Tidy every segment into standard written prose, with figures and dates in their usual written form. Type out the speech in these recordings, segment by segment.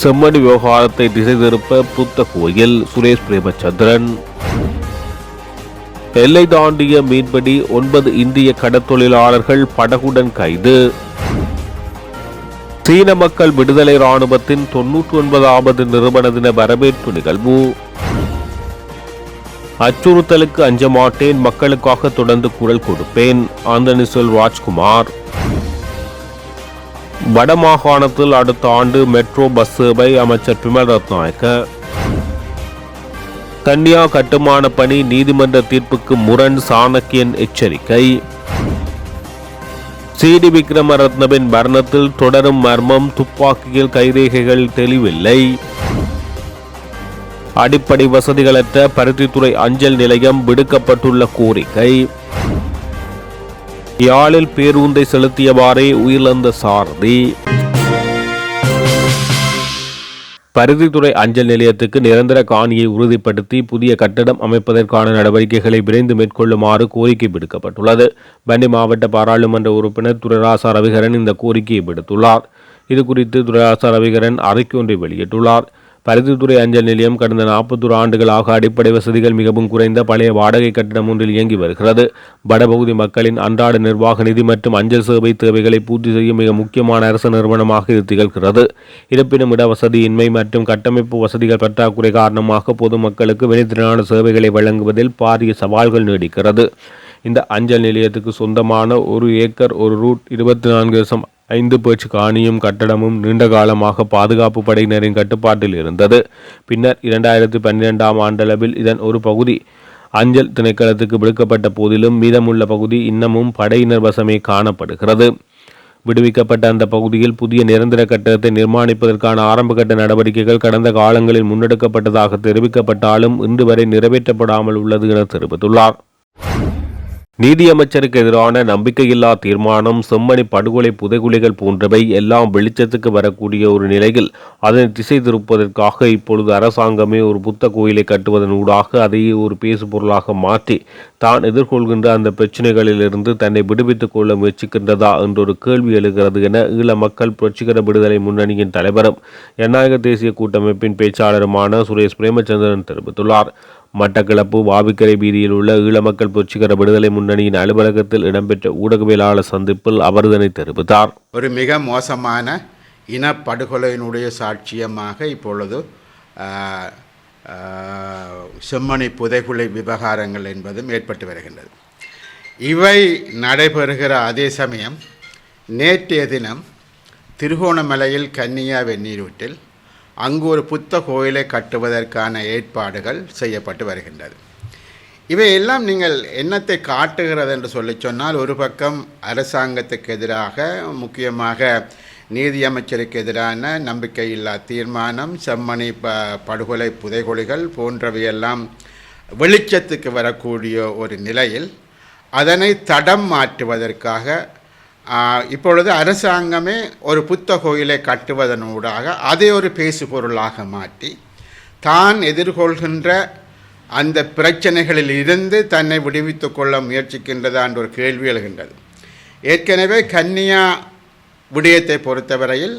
செம்மணி விவகாரத்தை திசை திருப்ப புத்த கோயில் சுரேஷ் பிரேமச்சந்திரன். எல்லை தாண்டிய மீன்பிடி 9 இந்திய கடற்தொழிலாளர்கள் படகுடன் கைது. சீன மக்கள் விடுதலை ராணுவத்தின் 99வது நிறுவன தின வரவேற்பு நிகழ்வு. அச்சுறுத்தலுக்கு அஞ்ச மாட்டேன், மக்களுக்காக தொடர்ந்து குரல் கொடுப்பேன், ஆந்தனி ராஜ்குமார். வடமாகாணத்தில் அடுத்த ஆண்டு மெட்ரோ பஸ் சேவை, அமைச்சர் பிமல் ரத்நாயக்க. கன்னியா கட்டுமான பணி நீதிமன்ற தீர்ப்புக்கு முரண், சாணக்கியன் எச்சரிக்கை. சிடி விக்ரமரத்னவின் மரணத்தில் தொடரும் மர்மம், துப்பாக்கியில் கைரேகைகள் தெளிவில்லை. அடிப்படை வசதிகளற்ற பருத்தித்துறை அஞ்சல் நிலையம் விடுக்கப்பட்டுள்ள கோரிக்கை. யாழில் பேருந்தை செலுத்தியவாறே உயிரிழந்த சாரதி. பருத்தித்துறை அஞ்சல் நிலையத்துக்கு நிரந்தர காணியை உறுதிப்படுத்தி புதிய கட்டடம் அமைப்பதற்கான நடவடிக்கைகளை விரைந்து மேற்கொள்ளுமாறு கோரிக்கை விடுக்கப்பட்டுள்ளது. வன்னி மாவட்ட பாராளுமன்ற உறுப்பினர் துரைராசா ரவிகரன் இந்த கோரிக்கையை விடுத்துள்ளார். இதுகுறித்து துரைராசா ரவிகரன் அறிக்கை ஒன்றை வெளியிட்டுள்ளார். பருத்தித்துறை அஞ்சல் நிலையம் கடந்த 41 ஆண்டுகளாக அடிப்படை வசதிகள் மிகவும் குறைந்த பழைய வாடகை கட்டிடம் ஒன்றில் இயங்கி வருகிறது. வடபகுதி மக்களின் அன்றாட நிர்வாக நிதி மற்றும் அஞ்சல் சேவை தேவைகளை பூர்த்தி செய்யும் மிக முக்கியமான அரசு நிறுவனமாக இது திகழ்கிறது. இருப்பினும் இடவசதியின்மை மற்றும் கட்டமைப்பு வசதிகள் பற்றாக்குறை காரணமாக பொதுமக்களுக்கு வினைத்திறனான சேவைகளை வழங்குவதில் பாரிய சவால்கள் நீடிக்கிறது. இந்த அஞ்சல் நிலையத்துக்கு சொந்தமான 1 ஏக்கர் 1 ரூட் 24.5 பேச்சு காணியும் கட்டடமும் நீண்ட காலமாக பாதுகாப்பு படையினரின் கட்டுப்பாட்டில் இருந்தது. பின்னர் 2012ஆம் ஆண்டளவில் இதன் ஒரு பகுதி அஞ்சல் திணைக்களத்துக்கு விடுக்கப்பட்ட போதிலும் மீதமுள்ள பகுதி இன்னமும் படையினர் வசமே காணப்படுகிறது. விடுவிக்கப்பட்ட அந்த பகுதியில் புதிய நிரந்தர கட்டடத்தை நிர்மாணிப்பதற்கான ஆரம்பகட்ட நடவடிக்கைகள் கடந்த காலங்களில் முன்னெடுக்கப்பட்டதாக தெரிவிக்கப்பட்டாலும் இன்று வரை நிறைவேற்றப்படாமல் உள்ளது என தெரிவித்துள்ளார். நீதியமைச்சருக்கு எதிரான நம்பிக்கையில்லா தீர்மானம், செம்மணி படுகொலை புதைகுழிகள் போன்றவை எல்லாம் வெளிச்சத்துக்கு வரக்கூடிய ஒரு நிலையில் அதனை திசை திருப்பதற்காக இப்பொழுது அரசாங்கமே ஒரு புத்த கோயிலை கட்டுவதன் ஊடாக அதையே ஒரு பேசு பொருளாக மாற்றி தான் எதிர்கொள்கின்ற அந்த பிரச்சனைகளிலிருந்து தன்னை விடுவித்துக் கொள்ள முயற்சிக்கின்றதா என்றொரு கேள்வி எழுகிறது என ஈழ மக்கள் புரட்சிகர விடுதலை முன்னணியின் தலைவரும் ஜனநாயக தேசிய கூட்டமைப்பின் பேச்சாளருமான சுரேஷ் பிரேமச்சந்திரன் தெரிவித்துள்ளார். மட்டக்களப்பு வாவிக்கரை வீதியில் உள்ள ஈழ மக்கள் புரட்சிகர விடுதலை முன்னணியின் அலுவலகத்தில் இடம்பெற்ற ஊடகவியலாளர் சந்திப்பில் அவர் இதனை தெரிவித்தார். ஒரு மிக மோசமான இனப்படுகொலையினுடைய சாட்சியமாக இப்பொழுது செம்மணி புதைகுழி விவகாரங்கள் என்பதும் ஏற்பட்டு வருகின்றது. இவை நடைபெறுகிற அதே சமயம் நேற்றைய தினம் திருகோணமலையில் கன்னியா வெந்நீரூற்றில் அங்கு ஒரு புத்த கோயிலை கட்டுவதற்கான ஏற்பாடுகள் செய்யப்பட்டு வருகின்றது. இவையெல்லாம் நீங்கள் என்னத்தை காட்டுகிறது என்று சொல்லி சொன்னால், ஒரு பக்கம் அரசாங்கத்துக்கு எதிராக, முக்கியமாக நீதியமைச்சருக்கு எதிரான நம்பிக்கையில்லா தீர்மானம், செம்மணி படுகொலை புதைகுழிகள் போன்றவையெல்லாம் வெளிச்சத்துக்கு வரக்கூடிய ஒரு நிலையில் அதனை தடம் மாற்றுவதற்காக இப்பொழுது அரசாங்கமே ஒரு புத்த கோயிலை கட்டுவதனூடாக அதை ஒரு பேசு பொருளாக மாற்றி தான் எதிர்கொள்கின்ற அந்த பிரச்சனைகளில் இருந்து தன்னை விடுவித்து கொள்ள முயற்சிக்கின்றதா என்ற ஒரு கேள்வி எழுகின்றது. ஏற்கனவே கன்னியா விடயத்தை பொறுத்தவரையில்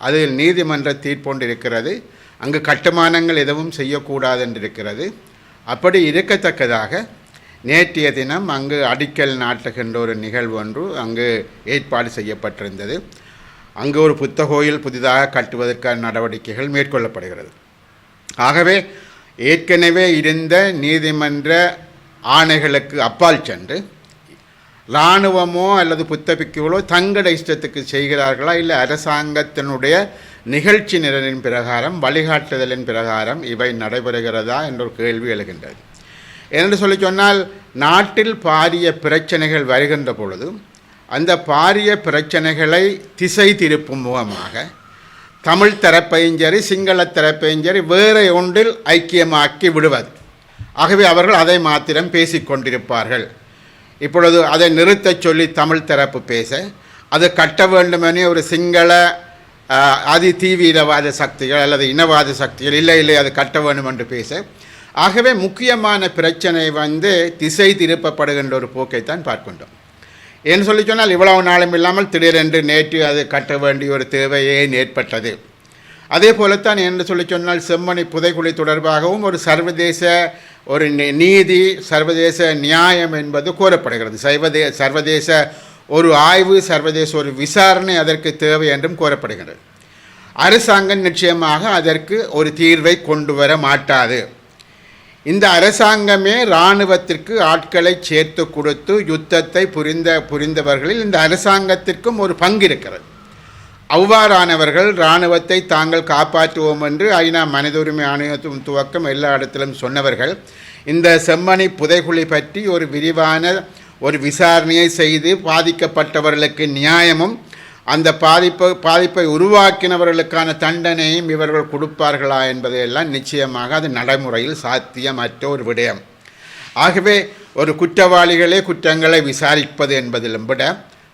அது நீதிமன்ற தீர்ப்பொன்று இருக்கிறது. அங்கு கட்டுமானங்கள் எதுவும் செய்யக்கூடாது என்றிருக்கிறது. அப்படி இருக்கத்தக்கதாக நேற்றைய தினம் அங்கு அடிக்கல் நாட்டுகின்ற ஒரு நிகழ்வு ஒன்று அங்கு ஏற்பாடு செய்யப்பட்டிருந்தது. அங்கு ஒரு புத்த கோயில் புதிதாக கட்டுவதற்கான நடவடிக்கைகள் மேற்கொள்ளப்படுகிறது. ஆகவே ஏற்கனவே இருந்த நீதிமன்ற ஆணைகளுக்கு அப்பால் சென்று இராணுவமோ அல்லது புத்தபிக்குகளோ தங்கள இஷ்டத்துக்கு செய்கிறார்களா, இல்லை அரசாங்கத்தினுடைய நிகழ்ச்சி நிரலின் பிரகாரம், வழிகாட்டுதலின் பிரகாரம் இவை நடைபெறுகிறதா என்ற ஒரு கேள்வி எழுகின்றது. என்று சொல்லி சொன்னால், நாட்டில் பாரிய பிரச்சனைகள் வருகின்ற பொழுது அந்த பாரிய பிரச்சனைகளை திசை திருப்பும் முகமாக தமிழ் தரப்பையும் சரி சிங்கள தரப்பையும் சரி வேறு ஒன்றில் ஐக்கியமாக்கி விடுவது. ஆகவே அவர்கள் அதை மாத்திரம் பேசிக்கொண்டிருப்பார்கள். இப்பொழுது அதை நிறுத்தச் சொல்லி தமிழ் தரப்பு பேச, அது கட்ட வேண்டுமெனே ஒரு சிங்கள அதி தீவிரவாத சக்திகள் அல்லது இனவாத சக்திகள் இல்லை அது கட்ட வேண்டும் என்று பேச, ஆகவே முக்கியமான பிரச்சனை திசை திருப்பப்படுகின்ற ஒரு போக்கைத்தான் பார்க்கின்றோம். ஏன்னு சொல்லி சொன்னால், இவ்வளவு நாளும் இல்லாமல் திடீரென்று நேற்று அது கட்ட வேண்டிய ஒரு தேவை ஏன் ஏற்பட்டது? அதே போலத்தான் என்று சொன்னால் செம்மணி புதைகுழி தொடர்பாகவும் ஒரு சர்வதேச ஒரு நீதி, சர்வதேச நியாயம் என்பது கோரப்படுகிறது. சர்வதேச ஒரு ஆய்வு, சர்வதேச ஒரு விசாரணை அதற்கு தேவை என்றும் கோரப்படுகிறது. அரசாங்கம் நிச்சயமாக அதற்கு ஒரு தீர்வை கொண்டு வர மாட்டாது. இந்த அரசாங்கமே இராணுவத்திற்கு ஆட்களை சேர்த்து கொடுத்து யுத்தத்தை புரிந்தவர்களில் இந்த அரசாங்கத்திற்கும் ஒரு பங்கு இருக்கிறது. அவ்வாறானவர்கள் இராணுவத்தை தாங்கள் காப்பாற்றுவோம் என்று ஐநா மனித உரிமை ஆணையத்தின் துவக்கம் எல்லா இடத்திலும் சொன்னவர்கள் இந்த செம்மணி புதைகுழி பற்றி ஒரு விரிவான ஒரு விசாரணையை செய்து பாதிக்கப்பட்டவர்களுக்கு நியாயமும் அந்த பாதிப்பை உருவாக்கினவர்களுக்கான தண்டனையும் இவர்கள் கொடுப்பார்களா என்பதையெல்லாம் நிச்சயமாக அது நடைமுறையில் சாத்தியமற்ற ஒரு விடயம். ஆகவே ஒரு குற்றவாளிகளே குற்றங்களை விசாரிப்பது என்பதிலும் விட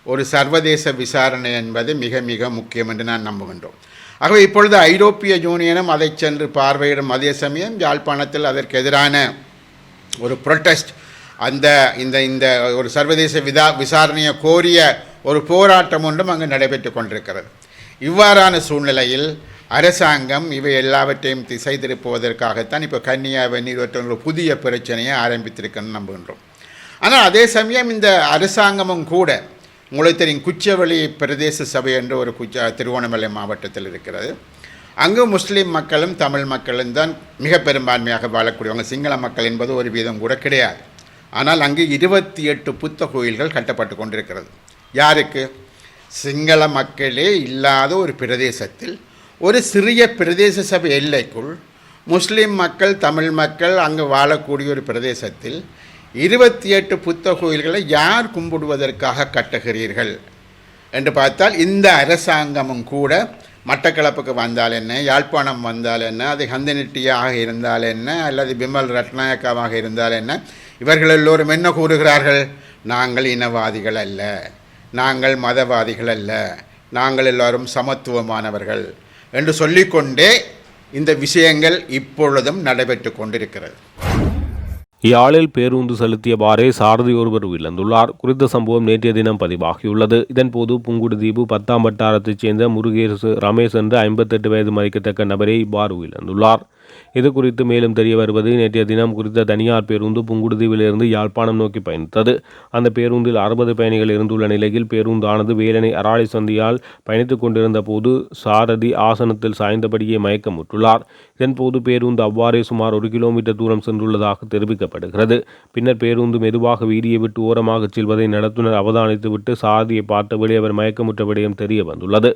ஒரு சர்வதேச விசாரணை என்பது மிக மிக முக்கியம் என்று நான் நம்புகின்றோம். ஆகவே இப்பொழுது ஐரோப்பிய யூனியனும் அதை சென்று பார்வையிடும் அதே சமயம் யாழ்ப்பாணத்தில் அதற்கு எதிரான ஒரு ப்ரொட்டஸ்ட், அந்த இந்த இந்த ஒரு சர்வதேச விசாரணையை கோரிய ஒரு போராட்டம் ஒன்றும் அங்கு நடைபெற்று கொண்டிருக்கிறது. இவ்வாறான சூழ்நிலையில் அரசாங்கம் இவை எல்லாவற்றையும் திசை திருப்புவதற்காகத்தான் இப்போ கன்னியாவை நீர்வற்ற புதிய பிரச்சனையை ஆரம்பித்திருக்குன்னு நம்புகின்றோம். ஆனால் அதே சமயம் இந்த அரசாங்கமும் கூட உங்களுக்கு தெரியும், குச்சவெளி பிரதேச சபை என்ற ஒரு திருகோணமலை மாவட்டத்தில் இருக்கிறது. அங்கு முஸ்லீம் மக்களும் தமிழ் மக்களும் தான் மிக பெரும்பான்மையாக வாழக்கூடியவங்க. சிங்கள மக்கள் என்பது ஒரு வீதம் கூட கிடையாது. ஆனால் அங்கு 28 புத்த கோயில்கள் கட்டப்பட்டு கொண்டிருக்கிறது. யாருக்கு? சிங்கள மக்களே இல்லாத ஒரு பிரதேசத்தில், ஒரு சிறிய பிரதேச சபை எல்லைக்குள் முஸ்லீம் மக்கள் தமிழ் மக்கள் அங்கு வாழக்கூடிய ஒரு பிரதேசத்தில் 28 புத்த கோயில்களை யார் கும்பிடுவதற்காக கட்டுகிறீர்கள் என்று பார்த்தால், இந்த அரசாங்கமும் கூட மட்டக்களப்புக்கு வந்தால் என்ன, யாழ்ப்பாணம் வந்தால் என்ன, அது ஹந்தனிட்டியாக இருந்தால் என்ன, அல்லது பிமல் ரட்நாயக்காவாக இருந்தால் என்ன, இவர்கள் எல்லோரும் என்ன கூறுகிறார்கள்? நாங்கள் இனவாதிகள் அல்ல, நாங்கள் மதவாதிகள் அல்ல, நாங்கள் எல்லோரும் சமத்துவமானவர்கள் என்று சொல்லிக்கொண்டே இந்த விஷயங்கள் இப்பொழுதும் நடைபெற்று கொண்டிருக்கிறது. யாழில் பேருந்து செலுத்தியவாறே சாரதி ஒருவர் உயிரிழந்துள்ளார். குறித்த சம்பவம் நேற்றைய தினம் பதிவாகியுள்ளது. இதன்போது புங்குடுதீவு 10ஆம் வட்டாரத்தைச் சேர்ந்த முருகேசு ரமேஷ் என்ற 58 வயது மதிக்கத்தக்க நபரே இவ்வாறு உயிரிழந்துள்ளார். இது குறித்து மேலும் தெரிய வருவது, நேற்றைய தினம் குறித்த தனியார் பேருந்து புங்குடுதீவிலிருந்து யாழ்ப்பாணம் நோக்கி பயணித்தது. அந்த பேருந்தில் 60 பயணிகள் இருந்துள்ள நிலையில் பேருந்தானது வேலனை அராளி சந்தியால் பயணித்துக் கொண்டிருந்த போது சாரதி ஆசனத்தில் சாய்ந்தபடியே மயக்கமுற்றுள்ளார். இதன்போது பேருந்து அவ்வாறே சுமார் 1 கிலோமீட்டர் தூரம் சென்றுள்ளதாக தெரிவிக்கப்படுகிறது. பின்னர் பேருந்து மெதுவாக வீதியை விட்டு ஓரமாக செல்வதை நடத்துனர் அவதானித்துவிட்டு சாரதியை பார்த்தபடி அவர் மயக்கமுற்ற விடயம் தெரிய வந்துள்ளது.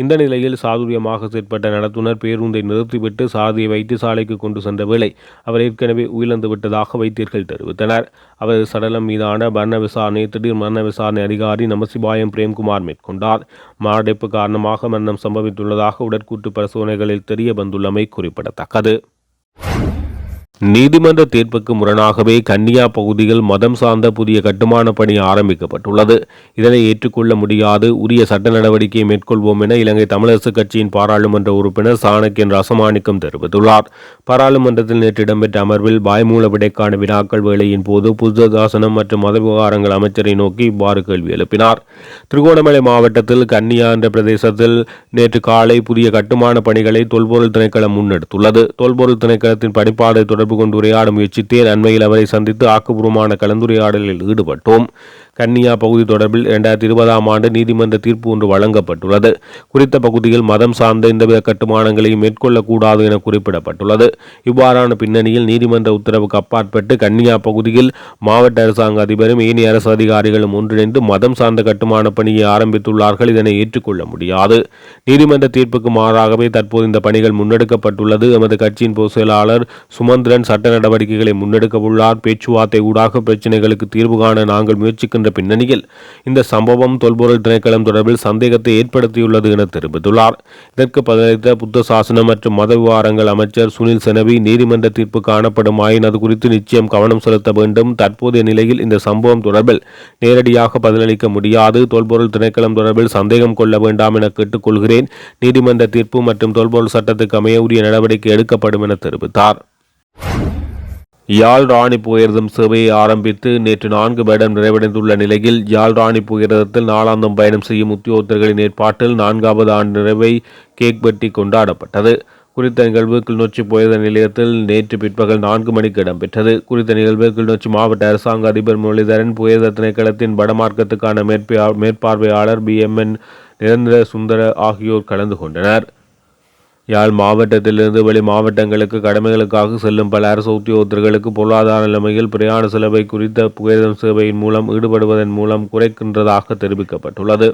இந்த நிலையில் சாதுரியமாக செயற்பட்ட நடத்துனர் பேருந்தை நிறுத்திவிட்டு சாரதியை வைத்தியசாலைக்கு கொண்டு சென்ற வேளை அவர் ஏற்கனவே உயிரிழந்து விட்டதாக வைத்தியர்கள் தெரிவித்தனர். அவரது சடலம் மீதான மரண விசாரணை திடீர் மரண விசாரணை அதிகாரி நமசிவாயம் பிரேம்குமார் மேற்கொண்டார். மாரடைப்பு காரணமாக மரணம் சம்பவித்துள்ளதாக உடற்கூற்று பரிசோதனைகளில் தெரிய வந்துள்ளமை குறிப்பிடத்தக்கது. நீதிமன்ற தீர்ப்புக்கு முரணாகவே கன்னியா பகுதியில் மதம் சார்ந்த புதிய கட்டுமான பணி ஆரம்பிக்கப்பட்டுள்ளது. இதனை ஏற்றுக்கொள்ள முடியாது, உரிய சட்ட நடவடிக்கையை மேற்கொள்வோம் என இலங்கை தமிழரசு கட்சியின் பாராளுமன்ற உறுப்பினர் சாணக்கியன் ரசமாணிக்கம் தெரிவித்துள்ளார். பாராளுமன்றத்தில் நேற்று இடம்பெற்ற அமர்வில் வாய்மூல விடைக்கான வினாக்கள் வேளையின் போது புத்ததாசனம் மற்றும் மத விவகாரங்கள் அமைச்சரை நோக்கி இவ்வாறு கேள்வி எழுப்பினார். திருகோணமலை மாவட்டத்தில் கன்னியா என்ற பிரதேசத்தில் நேற்று காலை புதிய கட்டுமான பணிகளை தொல்பொருள் திணைக்களம் முன்னெடுத்துள்ளது. தொல்பொருள் திணைக்களத்தின் பணிப்பாளரை தொடர்பு கொண்டு உரையாட முயற்சித்தேன். அண்மையில் அவரை சந்தித்து ஆக்கப்பூர்வமான கலந்துரையாடலில் ஈடுபட்டோம். கன்னியா பகுதி தொடர்பில் 2020ஆம் ஆண்டு நீதிமன்ற தீர்ப்பு ஒன்று வழங்கப்பட்டுள்ளது. குறித்த பகுதியில் மதம் சார்ந்த எந்தவித கட்டுமானங்களையும் மேற்கொள்ளக்கூடாது என குறிப்பிடப்பட்டுள்ளது. இவ்வாறான பின்னணியில் நீதிமன்ற உத்தரவுக்கு அப்பாற்பட்டு கன்னியா பகுதியில் மாவட்ட அரசாங்க அதிபரும் ஏனைய அரசு அதிகாரிகளும் ஒன்றிணைந்து மதம் சார்ந்த கட்டுமான பணியை ஆரம்பித்துள்ளார்கள். இதனை ஏற்றுக்கொள்ள முடியாது. நீதிமன்ற தீர்ப்புக்கு மாறாகவே தற்போது இந்த பணிகள் முன்னெடுக்கப்பட்டுள்ளது. எமது கட்சியின் பொதுச் செயலாளர் சுமந்திரன் சட்ட நடவடிக்கைகளை முன்னெடுக்க உள்ளார். பேச்சுவார்த்தை ஊடாக பிரச்சினைகளுக்கு தீர்வு காண நாங்கள் முயற்சிக்கின்ற பின்னணியில் இந்த சம்பவம் தொல்பொருள் திணைக்களம் தொடர்பில் சந்தேகத்தை ஏற்படுத்தியுள்ளது என தெரிவித்துள்ளார். இதற்கு பதிலளித்த புத்த சாசனம் மற்றும் மத விவகாரங்கள் அமைச்சர் சுனில் செனவி, நீதிமன்ற தீர்ப்பு காணப்படுமாயின் அது குறித்து நிச்சயம் கவனம் செலுத்த வேண்டும். தற்போதைய நிலையில் இந்த சம்பவம் தொடர்பில் நேரடியாக பதிலளிக்க முடியாது. தொல்பொருள் திணைக்களம் தொடர்பில் சந்தேகம் கொள்ள வேண்டாம் என கேட்டுக்கொள்கிறேன். நீதிமன்ற தீர்ப்பு மற்றும் தொல்பொருள் சட்டத்துக்கு அமைய உரிய நடவடிக்கை எடுக்கப்படும் என தெரிவித்தார். யாழ் ராணி புகையிரதம் சேவையை ஆரம்பித்து நேற்று 4 வருடம் நிறைவடைந்துள்ள நிலையில் யாழ் ராணி புகையிரதத்தில் நாளாந்தம் பயணம் செய்யும் உத்தியோகத்தர்களின் ஏற்பாட்டில் 4வது ஆண்டு நிறைவை கேக் வெட்டி கொண்டாடப்பட்டது. குறித்த நிகழ்வு கிளிநொச்சி புகையிரத நிலையத்தில் நேற்று பிற்பகல் 4 மணிக்கு இடம்பெற்றது. குறித்த நிகழ்வில் கிளிநொச்சி மாவட்ட அரசாங்க அதிபர் முரளிதரன், புகையிரத திணைக்களத்தின் வடமார்க்கத்துக்கான மேற்பார்வையாளர் BMN நிரந்தர சுந்தர ஆகியோர் கலந்து கொண்டனர். யாழ் மாவட்டத்திலிருந்து வெளி மாவட்டங்களுக்கு கடமைகளுக்காக செல்லும் பல அரசு உத்தியோகத்தர்களுக்கு பொருளாதார நிலைமையில் பிரயாண செலவை குறித்த புகையிரதம் சேவையின் மூலம் ஈடுபடுவதன் மூலம் குறைக்கின்றதாக தெரிவிக்கப்பட்டுள்ளது.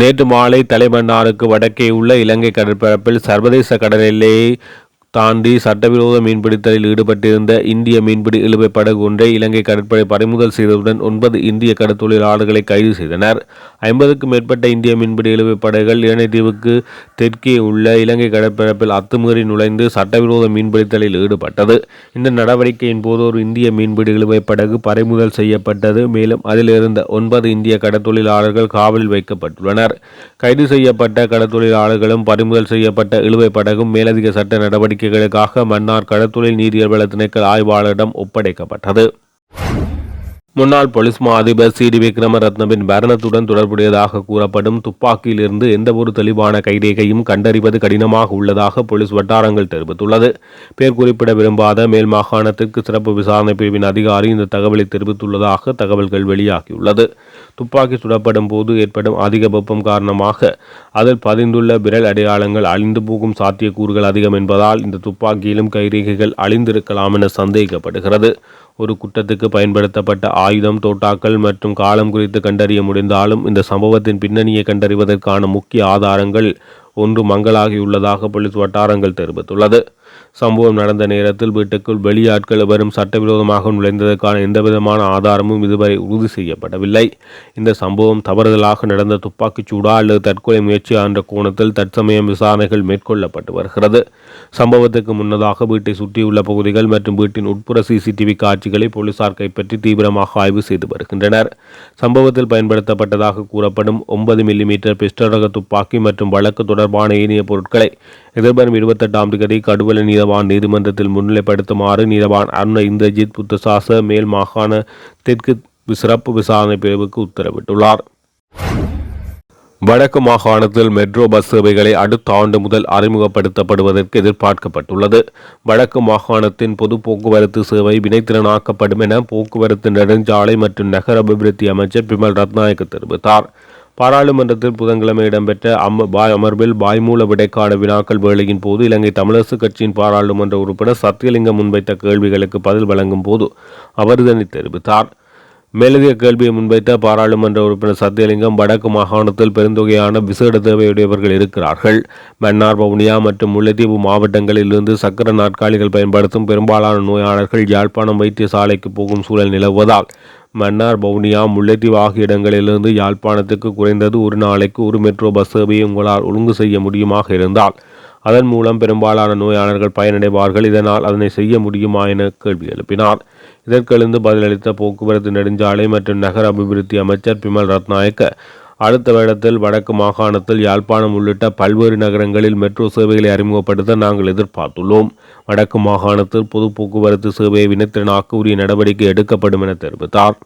நேற்று மாலை தலைமன்னாருக்கு வடக்கே உள்ள இலங்கை கடற்பரப்பில் சர்வதேச கடல் எல்லையை தாண்டி சட்டவிரோத மீன்பிடித்தலில் ஈடுபட்டிருந்த இந்திய மீன்பிடி இழுவை படகு ஒன்றை இலங்கை கடற்படை பறிமுதல் செய்ததுடன் 9 இந்திய கடற்தொழிலாளர்களை கைது செய்தனர். 50க்கும் மேற்பட்ட இந்திய மீன்பிடி இழுவை படகுகள் இலங்கைத்தீவுக்கு தெற்கே உள்ள இலங்கை கடற்பரப்பில் அத்துமீறி நுழைந்து சட்டவிரோத மீன்பிடித்தலில் ஈடுபட்டது. இந்த நடவடிக்கையின் போது ஒரு இந்திய மீன்பிடி இழுவை படகு பறிமுதல் செய்யப்பட்டது. மேலும் அதில் இருந்த 9 இந்திய கடற்தொழிலாளர்கள் காவலில் வைக்கப்பட்டுள்ளனர். கைது செய்யப்பட்ட கடற்தொழிலாளர்களும் பறிமுதல் செய்யப்பட்ட இழுவை படகும் மேலதிக சட்ட நடவடிக்கைகளுக்காக மன்னார் கடற்தொழில் நீரியல் வள திணைக்கள ஆய்வாளரிடம் ஒப்படைக்கப்பட்டது. முன்னாள் போலீஸ் மா அதிபர் CD விக்ரமரத்னவின் மரணத்துடன் தொடர்புடையதாக கூறப்படும் துப்பாக்கியிலிருந்து எந்தவொரு தெளிவான கைரேகையும் கண்டறிவது கடினமாக உள்ளதாக போலீஸ் வட்டாரங்கள் தெரிவித்துள்ளது. பேர் குறிப்பிட விரும்பாத மேல் மாகாணத்திற்கு சிறப்பு விசாரணை பிரிவின் அதிகாரி இந்த தகவலை தெரிவித்துள்ளதாக தகவல்கள் வெளியாகியுள்ளது. துப்பாக்கி சுடப்படும் போது ஏற்படும் அதிக வெப்பம் காரணமாக அதில் பதிந்துள்ள விரல் அடையாளங்கள் அழிந்து போகும் சாத்தியக்கூறுகள் அதிகம் என்பதால் இந்த துப்பாக்கியிலும் கைரேகைகள் அழிந்திருக்கலாம் என சந்தேகிக்கப்படுகிறது. ஒரு குற்றத்துக்கு பயன்படுத்தப்பட்ட ஆயுதம், தோட்டாக்கள் மற்றும் காலம் குறித்து கண்டறிய முடிந்தாலும் இந்த சம்பவத்தின் பின்னணியை கண்டறிவதற்கான முக்கிய ஆதாரங்கள் ஒன்று மங்கலாகியுள்ளதாக போலீஸ் வட்டாரங்கள் தெரிவித்துள்ளது. சம்பவம் நடந்த நேரத்தில் வீட்டுக்குள் வெளியாட்கள் எவரும் சட்டவிரோதமாக நுழைந்ததற்கான எந்தவிதமான ஆதாரமும் இதுவரை உறுதி செய்யப்படவில்லை. இந்த சம்பவம் தவறுதலாக நடந்த துப்பாக்கிச் சூடா அல்லது தற்கொலை முயற்சியா என்ற கோணத்தில் தற்சமயம் விசாரணைகள் மேற்கொள்ளப்பட்டு வருகிறது. சம்பவத்துக்கு முன்னதாக வீட்டை சுற்றியுள்ள பகுதிகள் மற்றும் வீட்டின் உட்புற CCTV காட்சிகளை போலீசார் கைப்பற்றி தீவிரமாக ஆய்வு செய்து வருகின்றனர். சம்பவத்தில் பயன்படுத்தப்பட்டதாக கூறப்படும் 9 மில்லிமீட்டர் பிஸ்டல் ரக துப்பாக்கி மற்றும் வழக்கு தொடர்பான ஏனைய பொருட்களை எதிர்வரும் 28ஆம் தேதி கடுவல நீதவான் நீதிமன்றத்தில் முன்னிலைப்படுத்துமாறு நீதவான் அருண இந்திரஜித் புத்தசாச மேல் மாகாண தெற்கு சிறப்பு விசாரணை பிரிவுக்கு உத்தரவிட்டுள்ளார். வடக்கு மாகாணத்தில் மெட்ரோ பஸ் சேவைகளை அடுத்த ஆண்டு முதல் அறிமுகப்படுத்தப்படுவதற்கு எதிர்பார்க்கப்பட்டுள்ளது. வடக்கு மாகாணத்தின் பொது போக்குவரத்து சேவை வினைத்திறனாக்கப்படும் என போக்குவரத்து நெடுஞ்சாலை மற்றும் நகர அபிவிருத்தி அமைச்சர் பிமல் ரத்நாயக்க தெரிவித்தார். பாராளுமன்றத்தில் புதன்கிழமை இடம்பெற்ற அமர்வில் வாய்மூல விடைக்கான வினாக்கள் வேளையின் போது இலங்கை தமிழரசு கட்சியின் பாராளுமன்ற உறுப்பினர் சத்தியலிங்கம் முன்வைத்த கேள்விகளுக்கு பதில் வழங்கும் போது அவர் இதனை தெரிவித்தார். மேலதிக கேள்வியை முன்வைத்த பாராளுமன்ற உறுப்பினர் சத்தியலிங்கம், வடக்கு மாகாணத்தில் பெருந்தொகையான விசேட தேவையுடையவர்கள் இருக்கிறார்கள். மன்னார், வவுனியா மற்றும் முல்லைத்தீவு மாவட்டங்களில் இருந்து சக்கர நாற்காலிகள் பயன்படுத்தும் பெரும்பாலான நோயாளர்கள் யாழ்ப்பாணம் வைத்தியசாலைக்கு போகும் சூழல் நிலவுவதால் மன்னார், வவுனியா, முல்லைத்தீவு ஆகிய இடங்களிலிருந்து யாழ்ப்பாணத்துக்கு குறைந்தது ஒரு நாளைக்கு ஒரு மெட்ரோ பஸ் சேவையை உங்களால் ஒழுங்கு செய்ய முடியுமாக இருந்தால் அதன் மூலம் பெரும்பாலான நோயாளர்கள் பயனடைவார்கள். இதனால் அதனை செய்ய முடியுமா என கேள்வி எழுப்பினார். இதற்கெழுந்து பதிலளித்த போக்குவரத்து நெடுஞ்சாலை மற்றும் நகர அபிவிருத்தி அமைச்சர் பிமல் ரத்நாயக்க, அடுத்த வருடத்தில் வடக்கு மாகாணத்தில் யாழ்ப்பாணம் உள்ளிட்ட பல்வேறு நகரங்களில் மெட்ரோ சேவைகளை அறிமுகப்படுத்த நாங்கள் எதிர்பார்த்துள்ளோம். வடக்கு மாகாணத்தில் பொது போக்குவரத்து சேவையை வினைத்திறனாக்க உரிய நடவடிக்கை எடுக்கப்படும் என தெரிவித்தார்.